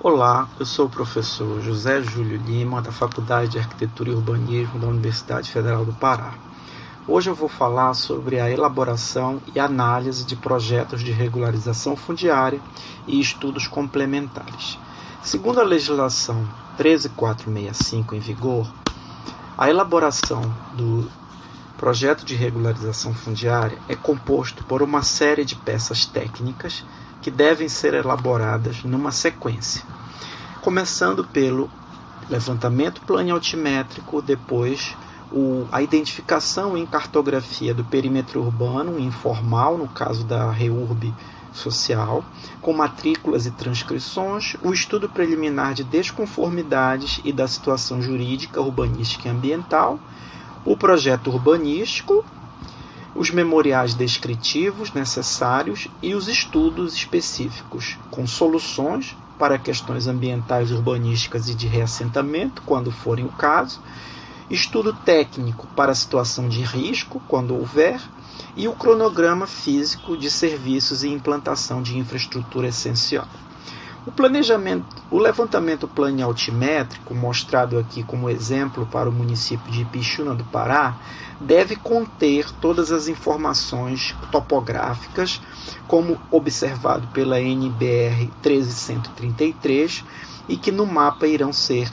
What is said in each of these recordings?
Olá, eu sou o professor José Júlio Lima, da Faculdade de Arquitetura e Urbanismo da Universidade Federal do Pará. Hoje eu vou falar sobre a elaboração e análise de projetos de regularização fundiária e estudos complementares. Segundo a legislação 13465 em vigor, a elaboração do projeto de regularização fundiária é composto por uma série de peças técnicas que devem ser elaboradas numa sequência, começando pelo levantamento planialtimétrico, depois a identificação em cartografia do perímetro urbano informal, no caso da REURB social, com matrículas e transcrições, o estudo preliminar de desconformidades e da situação jurídica, urbanística e ambiental, o projeto urbanístico, os memoriais descritivos necessários e os estudos específicos, com soluções para questões ambientais, urbanísticas e de reassentamento, quando forem o caso, estudo técnico para a situação de risco, quando houver, e o cronograma físico de serviços e implantação de infraestrutura essencial. O levantamento planialtimétrico, mostrado aqui como exemplo para o município de Ipixuna do Pará, deve conter todas as informações topográficas, como observado pela NBR 13133, e que no mapa irão ser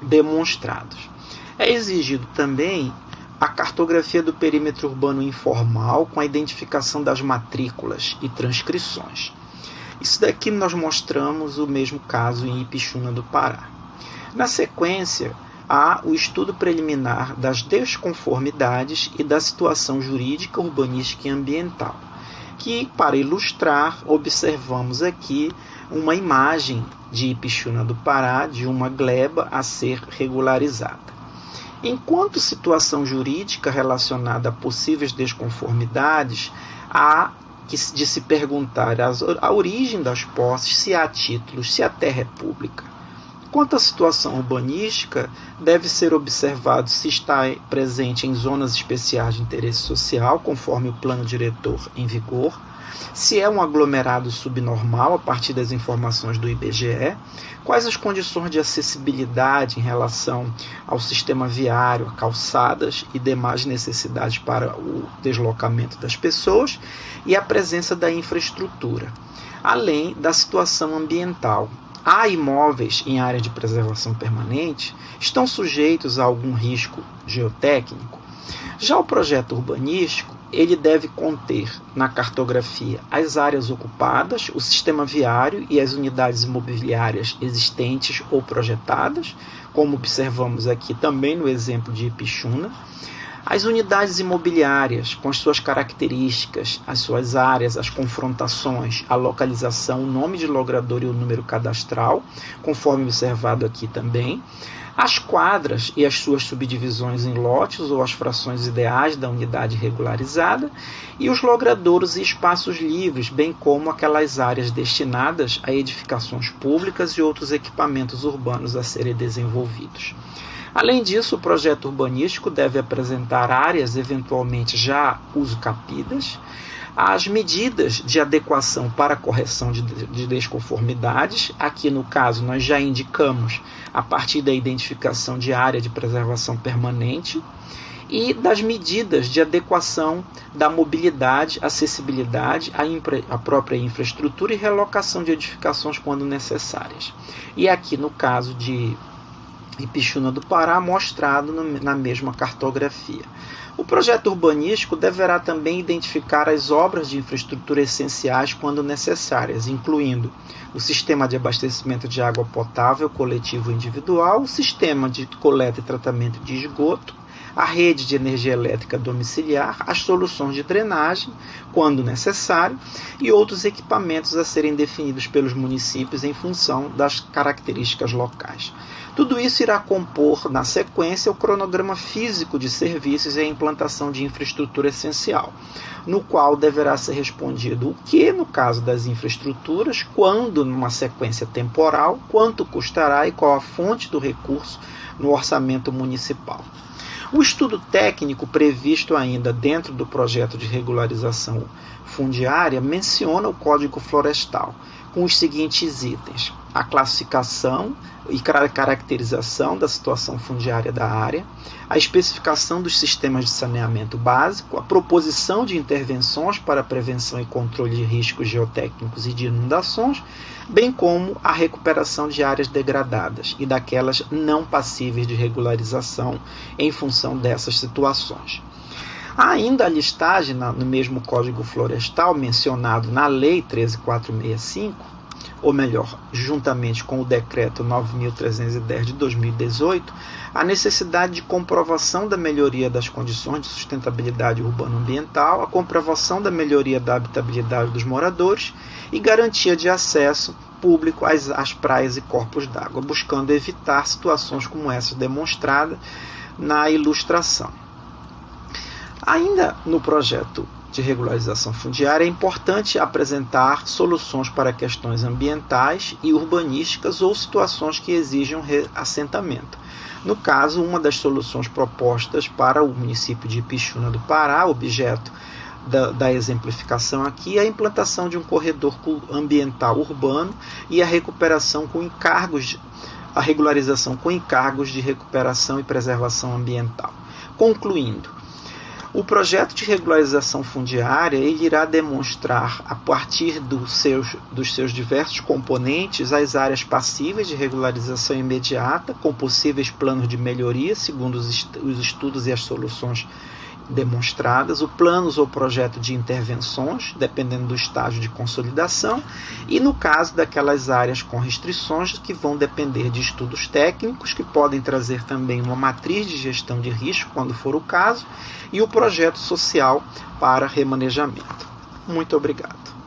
demonstrados. É exigido também a cartografia do perímetro urbano informal, com a identificação das matrículas e transcrições. Isso daqui nós mostramos o mesmo caso em Ipixuna do Pará. Na sequência, há o estudo preliminar das desconformidades e da situação jurídica, urbanística e ambiental, que, para ilustrar, observamos aqui uma imagem de Ipixuna do Pará, de uma gleba a ser regularizada. Enquanto situação jurídica relacionada a possíveis desconformidades, há de se perguntar a origem das posses, se há títulos, se a terra é pública. Quanto à situação urbanística, deve ser observado se está presente em zonas especiais de interesse social, conforme o plano diretor em vigor, se é um aglomerado subnormal a partir das informações do IBGE, quais as condições de acessibilidade em relação ao sistema viário, a calçadas e demais necessidades para o deslocamento das pessoas e a presença da infraestrutura, além da situação ambiental. Há imóveis em área de preservação permanente, estão sujeitos a algum risco geotécnico. Já o projeto urbanístico, ele deve conter na cartografia as áreas ocupadas, o sistema viário e as unidades imobiliárias existentes ou projetadas, como observamos aqui também no exemplo de Ipixuna, as unidades imobiliárias com as suas características, as suas áreas, as confrontações, a localização, o nome de logrador e o número cadastral, conforme observado aqui também, as quadras e as suas subdivisões em lotes ou as frações ideais da unidade regularizada e os logradouros e espaços livres, bem como aquelas áreas destinadas a edificações públicas e outros equipamentos urbanos a serem desenvolvidos. Além disso, o projeto urbanístico deve apresentar áreas eventualmente já usucapidas, as medidas de adequação para a correção de desconformidades. Aqui no caso nós já indicamos a partir da identificação de área de preservação permanente e das medidas de adequação da mobilidade, acessibilidade à própria infraestrutura e relocação de edificações quando necessárias. E aqui no caso de Ipixuna do Pará, mostrado na mesma cartografia. O projeto urbanístico deverá também identificar as obras de infraestrutura essenciais quando necessárias, incluindo o sistema de abastecimento de água potável coletivo e individual, o sistema de coleta e tratamento de esgoto, a rede de energia elétrica domiciliar, as soluções de drenagem, quando necessário, e outros equipamentos a serem definidos pelos municípios em função das características locais. Tudo isso irá compor, na sequência, o cronograma físico de serviços e a implantação de infraestrutura essencial, no qual deverá ser respondido o que, no caso das infraestruturas, quando, numa sequência temporal, quanto custará e qual a fonte do recurso no orçamento municipal. O estudo técnico previsto ainda dentro do projeto de regularização fundiária menciona o Código Florestal, com os seguintes itens: a classificação e caracterização da situação fundiária da área, a especificação dos sistemas de saneamento básico, a proposição de intervenções para a prevenção e controle de riscos geotécnicos e de inundações, bem como a recuperação de áreas degradadas e daquelas não passíveis de regularização em função dessas situações. Há ainda a listagem no mesmo Código Florestal mencionado na Lei 13.465, ou melhor, juntamente com o Decreto 9.310 de 2018, a necessidade de comprovação da melhoria das condições de sustentabilidade urbano-ambiental, a comprovação da melhoria da habitabilidade dos moradores e garantia de acesso público às praias e corpos d'água, buscando evitar situações como essa demonstrada na ilustração. Ainda no projeto de regularização fundiária, é importante apresentar soluções para questões ambientais e urbanísticas ou situações que exijam reassentamento. No caso, uma das soluções propostas para o município de Ipixuna do Pará, objeto da exemplificação aqui, é a implantação de um corredor ambiental urbano e a regularização com encargos de recuperação e preservação ambiental. Concluindo, o projeto de regularização fundiária ele irá demonstrar, a partir dos seus diversos componentes, as áreas passíveis de regularização imediata, com possíveis planos de melhoria, segundo os estudos e as soluções demonstradas, o planos ou projeto de intervenções, dependendo do estágio de consolidação, e no caso daquelas áreas com restrições, que vão depender de estudos técnicos, que podem trazer também uma matriz de gestão de risco, quando for o caso, e o projeto social para remanejamento. Muito obrigado.